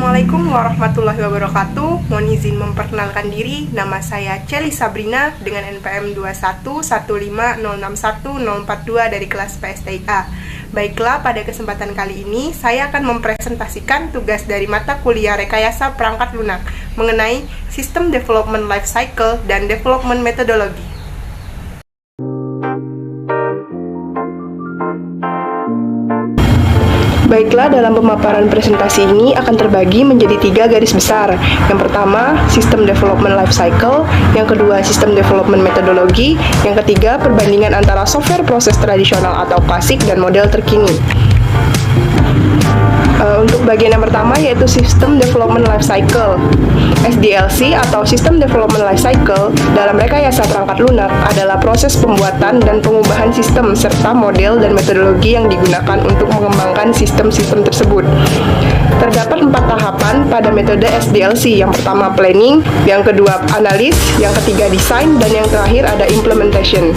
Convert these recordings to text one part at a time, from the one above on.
Assalamualaikum warahmatullahi wabarakatuh. Mohon izin memperkenalkan diri. Nama saya Celi Sabrina dengan NPM 21150610442 dari kelas PSTIA. Baiklah, pada kesempatan kali ini saya akan mempresentasikan tugas dari mata kuliah Rekayasa Perangkat Lunak mengenai Sistem Development Life Cycle dan Development Methodology. Baiklah, dalam pemaparan presentasi ini akan terbagi menjadi 3 garis besar. Yang pertama, Sistem Development Life Cycle. Yang kedua, Sistem Development Methodology. Yang ketiga, perbandingan antara software proses tradisional atau klasik dan model terkini. Untuk bagian yang pertama yaitu System Development Life Cycle. SDLC atau System Development Life Cycle dalam rekayasa perangkat lunak adalah proses pembuatan dan pengubahan sistem serta model dan metodologi yang digunakan untuk mengembangkan sistem-sistem tersebut. Terdapat 4 tahapan pada metode SDLC. Yang pertama planning, yang kedua analis, yang ketiga design, dan yang terakhir ada implementation.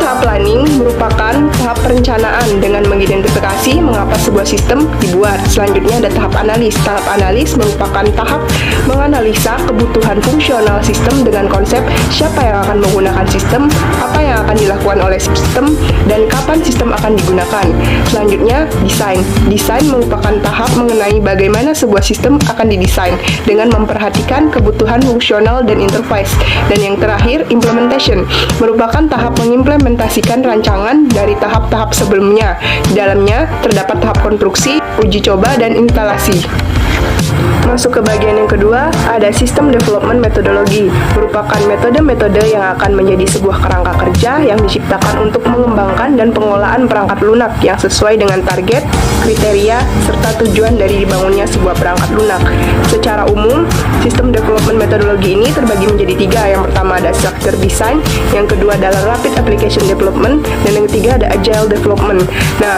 Tahap planning merupakan tahap perencanaan dengan mengidentifikasi mengapa sebuah sistem dibuat. Selanjutnya ada tahap analis. Tahap analis merupakan tahap menganalisa kebutuhan fungsional sistem dengan konsep siapa yang akan menggunakan sistem, apa yang akan dilakukan oleh sistem, dan kapan sistem akan digunakan. Selanjutnya desain. Desain merupakan tahap mengenai bagaimana sebuah sistem akan didesain dengan memperhatikan kebutuhan fungsional dan interface. Dan yang terakhir implementation merupakan tahap mengimplementasikan rancangan dari tahap-tahap sebelumnya. Di dalamnya terdapat tahap konstruksi, uji coba, dan instalasi. Masuk ke bagian yang kedua, ada System Development Methodology, merupakan metode-metode yang akan menjadi sebuah kerangka kerja yang diciptakan untuk mengembangkan dan pengolahan perangkat lunak yang sesuai dengan target, kriteria, serta tujuan dari dibangunnya sebuah perangkat lunak. Secara umum, System Development Methodology ini terbagi menjadi 3. Yang pertama ada Structure Design, yang kedua adalah Rapid Application Development, dan yang ketiga ada Agile Development. Nah,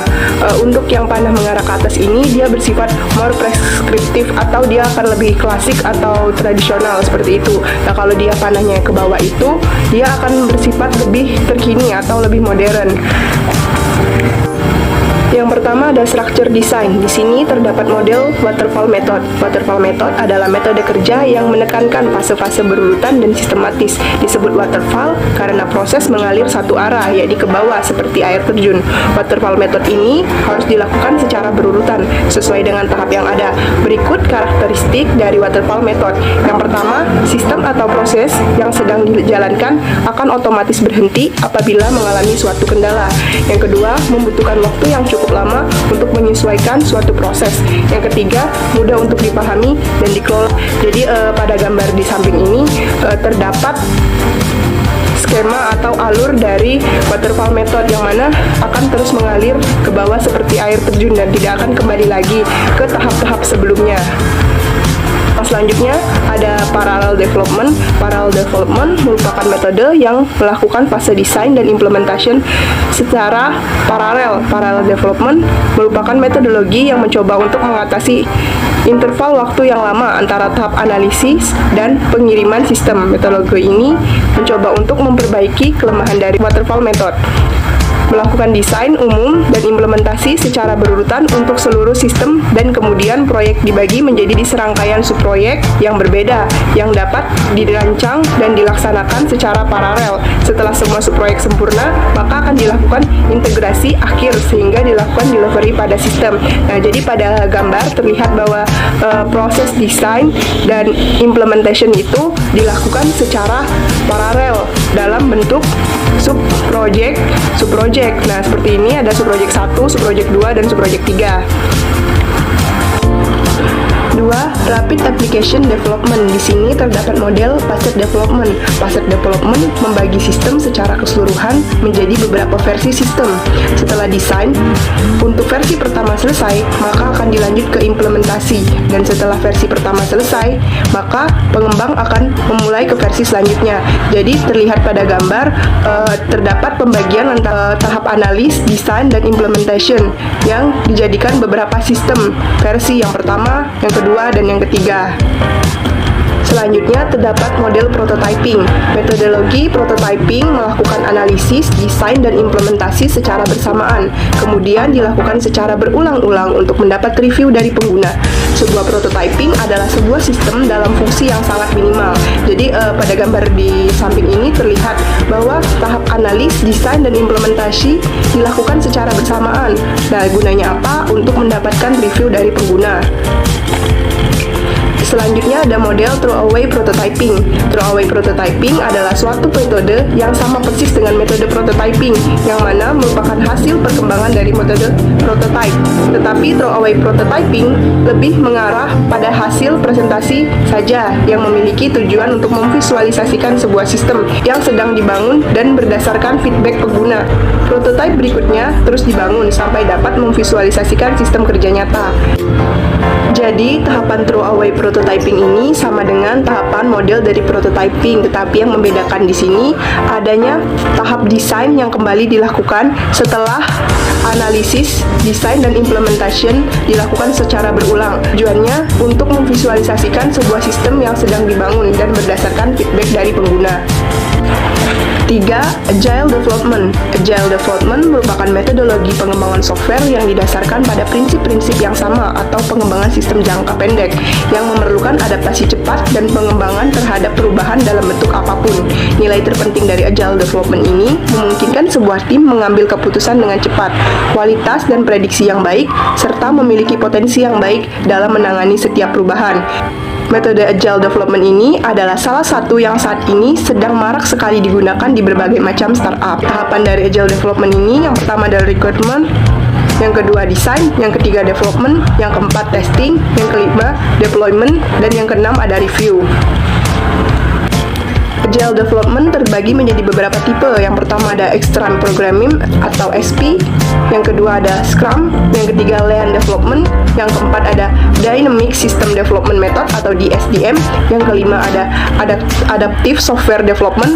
untuk yang panah mengarah ke atas ini, dia bersifat more prescriptive atau dia akan lebih klasik atau tradisional seperti itu. Nah, kalau dia panahnya ke bawah itu, dia akan bersifat lebih terkini atau lebih modern. Yang pertama ada structure design. Di sini terdapat model waterfall method. Waterfall method adalah metode kerja yang menekankan fase-fase berurutan dan sistematis. Disebut waterfall karena proses mengalir satu arah, yaitu ke bawah seperti air terjun. Waterfall method ini harus dilakukan secara berurutan sesuai dengan tahap yang ada. Berikut karakteristik dari waterfall method. Yang pertama, sistem atau proses yang sedang dijalankan akan otomatis berhenti apabila mengalami suatu kendala. Yang kedua, membutuhkan waktu yang cukup lama untuk menyesuaikan suatu proses. Yang ketiga, mudah untuk dipahami dan dikelola. Jadi pada gambar di samping ini terdapat skema atau alur dari waterfall method yang mana akan terus mengalir ke bawah seperti air terjun dan tidak akan kembali lagi ke tahap-tahap sebelumnya. Selanjutnya ada parallel development. Parallel development merupakan metode yang melakukan fase desain dan implementation secara paralel. Parallel development merupakan metodologi yang mencoba untuk mengatasi interval waktu yang lama antara tahap analisis dan pengiriman sistem. Metodologi ini mencoba untuk memperbaiki kelemahan dari waterfall method. Melakukan desain umum dan implementasi secara berurutan untuk seluruh sistem, dan kemudian proyek dibagi menjadi serangkaian subproyek yang berbeda yang dapat dirancang dan dilaksanakan secara paralel. Setelah semua subproyek sempurna, maka akan dilakukan integrasi akhir sehingga dilakukan delivery pada sistem. Nah, jadi pada gambar terlihat bahwa proses desain dan implementation itu dilakukan secara paralel dalam bentuk subproject. Nah, seperti ini ada subproject 1, subproject 2, dan subproject 3. 2. Rapid Application Development. Di sini terdapat model Phased Development. Phased Development membagi sistem secara keseluruhan menjadi beberapa versi sistem. Setelah desain, untuk versi pertama selesai, maka akan dilanjut ke implementasi. Dan setelah versi pertama selesai, maka pengembang akan memulai ke versi selanjutnya. Jadi terlihat pada gambar terdapat pembagian antara tahap analis, desain, dan implementation yang dijadikan beberapa sistem versi yang pertama, yang kedua, dan yang ketiga. Selanjutnya, terdapat model prototyping. Metodologi prototyping melakukan analisis, desain, dan implementasi secara bersamaan. Kemudian dilakukan secara berulang-ulang untuk mendapat review dari pengguna. Sebuah prototyping adalah sebuah sistem dalam fungsi yang sangat minimal. Jadi pada gambar di samping ini terlihat bahwa tahap analis, desain, dan implementasi dilakukan secara bersamaan. Nah, gunanya apa? Untuk mendapatkan review dari pengguna. Selanjutnya ada model throwaway prototyping. Throwaway prototyping adalah suatu metode yang sama persis dengan metode prototyping, yang mana merupakan hasil perkembangan dari metode prototype. Tetapi throwaway prototyping lebih mengarah pada hasil presentasi saja yang memiliki tujuan untuk memvisualisasikan sebuah sistem yang sedang dibangun dan berdasarkan feedback pengguna. Prototype berikutnya terus dibangun sampai dapat memvisualisasikan sistem kerja nyata. Jadi, tahapan throwaway prototyping ini sama dengan tahapan model dari prototyping, tetapi yang membedakan di sini adanya tahap desain yang kembali dilakukan setelah analisis, desain, dan implementation dilakukan secara berulang. Tujuannya untuk memvisualisasikan sebuah sistem yang sedang dibangun dan berdasarkan feedback dari pengguna. 3. Agile Development. Agile Development merupakan metodologi pengembangan software yang didasarkan pada prinsip-prinsip yang sama atau pengembangan sistem jangka pendek yang memerlukan adaptasi cepat dan pengembangan terhadap perubahan dalam bentuk apapun. Nilai terpenting dari Agile Development ini memungkinkan sebuah tim mengambil keputusan dengan cepat, kualitas dan prediksi yang baik, serta memiliki potensi yang baik dalam menangani setiap perubahan. Metode Agile Development ini adalah salah satu yang saat ini sedang marak sekali digunakan di berbagai macam startup. Tahapan dari Agile Development ini, yang pertama adalah requirement, yang kedua design, yang ketiga development, yang keempat testing, yang kelima deployment, dan yang keenam ada review. Agile Development terbagi menjadi beberapa tipe. Yang pertama ada Extreme Programming atau SP, yang kedua ada Scrum, yang ketiga Lean Development, yang keempat ada Dynamic System Development Method atau DSDM, yang kelima ada Adaptive Software Development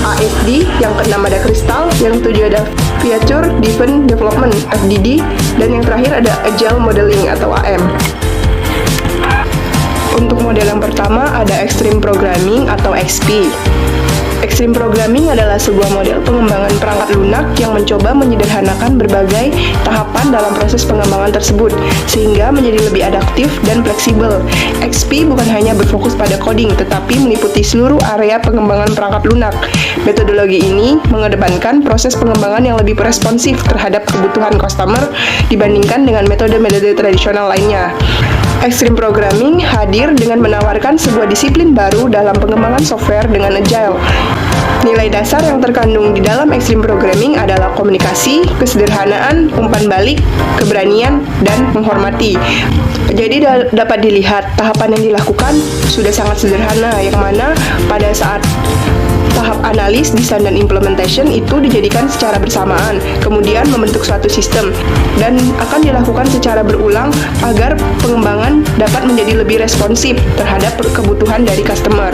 ASD, yang keenam ada Crystal, yang ketujuh ada Feature Driven Development FDD, dan yang terakhir ada Agile Modeling atau AM. Untuk model yang pertama ada Extreme Programming atau XP. Extreme Programming adalah sebuah model pengembangan perangkat lunak yang mencoba menyederhanakan berbagai tahapan dalam proses pengembangan tersebut, sehingga menjadi lebih adaptif dan fleksibel. XP bukan hanya berfokus pada coding, tetapi meliputi seluruh area pengembangan perangkat lunak. Metodologi ini mengedepankan proses pengembangan yang lebih responsif terhadap kebutuhan customer dibandingkan dengan metode-metode tradisional lainnya. Extreme Programming hadir dengan menawarkan sebuah disiplin baru dalam pengembangan software dengan agile. Nilai dasar yang terkandung di dalam Extreme Programming adalah komunikasi, kesederhanaan, umpan balik, keberanian, dan menghormati. Jadi dapat dilihat tahapan yang dilakukan sudah sangat sederhana, yang mana pada saat tahap analis, desain, dan implementation itu dijadikan secara bersamaan, kemudian membentuk suatu sistem, dan akan dilakukan secara berulang agar pengembangan dapat menjadi lebih responsif terhadap kebutuhan dari customer.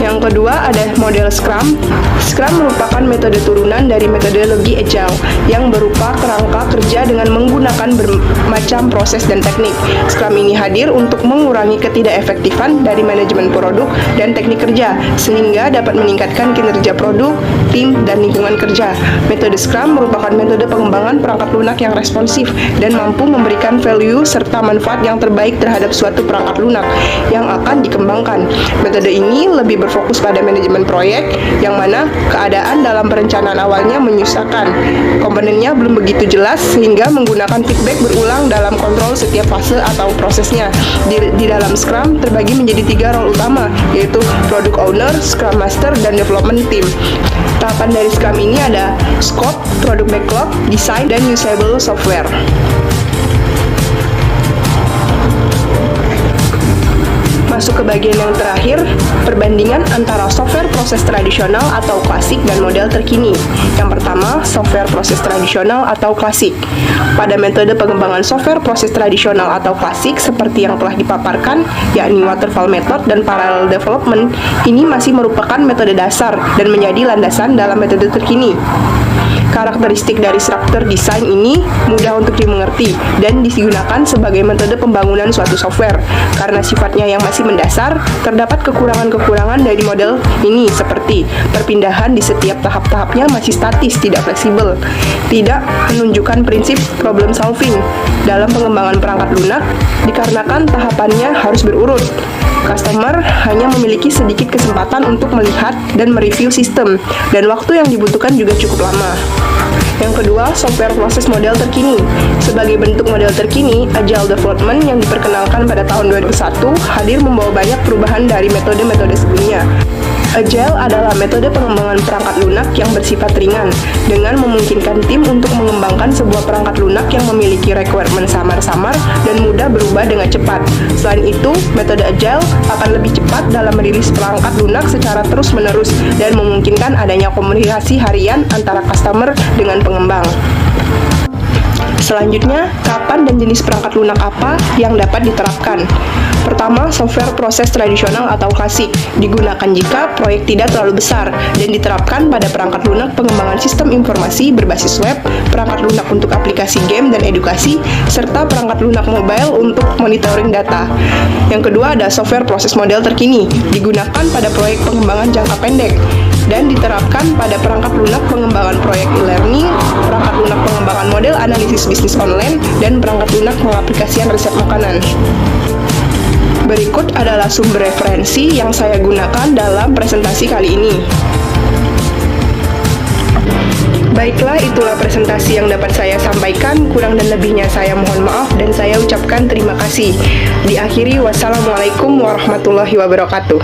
Yang kedua ada model Scrum. Scrum merupakan metode turunan dari metodologi Agile yang berupa kerangka kerja dengan menggunakan bermacam proses dan teknik. Scrum ini hadir untuk mengurangi ketidakefektifan dari manajemen produk dan teknik kerja, sehingga dapat meningkatkan kinerja produk, tim, dan lingkungan kerja. Metode Scrum merupakan metode pengembangan perangkat lunak yang responsif dan mampu memberikan value serta manfaat yang terbaik terhadap suatu perangkat lunak yang akan dikembangkan. Metode ini lebih berfokus pada manajemen proyek, yang mana keadaan dalam perencanaan awalnya menyusahkan. Komponennya belum begitu jelas, sehingga menggunakan feedback berulang dalam kontrol setiap fase atau prosesnya. Di dalam Scrum terbagi menjadi 3 role utama, yaitu Product Owner, Scrum Master, dan Development Team. Tahapan dari Scrum ini ada Scope, Product Backlog, Design, dan Usable Software. Masuk ke bagian yang terakhir, perbandingan antara software proses tradisional atau klasik dan model terkini. Yang pertama, software proses tradisional atau klasik. Pada metode pengembangan software proses tradisional atau klasik seperti yang telah dipaparkan, yakni waterfall method dan parallel development, ini masih merupakan metode dasar dan menjadi landasan dalam metode terkini. Karakteristik dari struktur desain ini mudah untuk dimengerti dan digunakan sebagai metode pembangunan suatu software karena sifatnya yang masih mendasar, terdapat kekurangan-kekurangan dari model ini seperti perpindahan di setiap tahap-tahapnya masih statis, tidak fleksibel, tidak menunjukkan prinsip problem solving dalam pengembangan perangkat lunak dikarenakan tahapannya harus berurut. Customer hanya memiliki sedikit kesempatan untuk melihat dan mereview sistem, dan waktu yang dibutuhkan juga cukup lama. Yang kedua, software proses model terkini. Sebagai bentuk model terkini, Agile Development yang diperkenalkan pada tahun 2001 hadir membawa banyak perubahan dari metode-metode sebelumnya. Agile adalah metode pengembangan perangkat lunak yang bersifat ringan, dengan memungkinkan tim untuk mengembangkan sebuah perangkat lunak yang memiliki requirement samar-samar dan mudah berubah dengan cepat. Selain itu, metode Agile akan lebih cepat dalam merilis perangkat lunak secara terus-menerus dan memungkinkan adanya komunikasi harian antara customer dengan pengembang. Selanjutnya, kapan dan jenis perangkat lunak apa yang dapat diterapkan? Pertama, software proses tradisional atau klasik digunakan jika proyek tidak terlalu besar dan diterapkan pada perangkat lunak pengembangan sistem informasi berbasis web, perangkat lunak untuk aplikasi game dan edukasi, serta perangkat lunak mobile untuk monitoring data. Yang kedua ada software proses model terkini, digunakan pada proyek pengembangan jangka pendek dan diterapkan pada perangkat lunak pengembangan proyek e-learning, perangkat lunak pengembangan model analisis bisnis online, dan perangkat lunak pengaplikasian resep makanan. Berikut adalah sumber referensi yang saya gunakan dalam presentasi kali ini. Baiklah, itulah presentasi yang dapat saya sampaikan. Kurang dan lebihnya saya mohon maaf dan saya ucapkan terima kasih. Diakhiri, wassalamualaikum warahmatullahi wabarakatuh.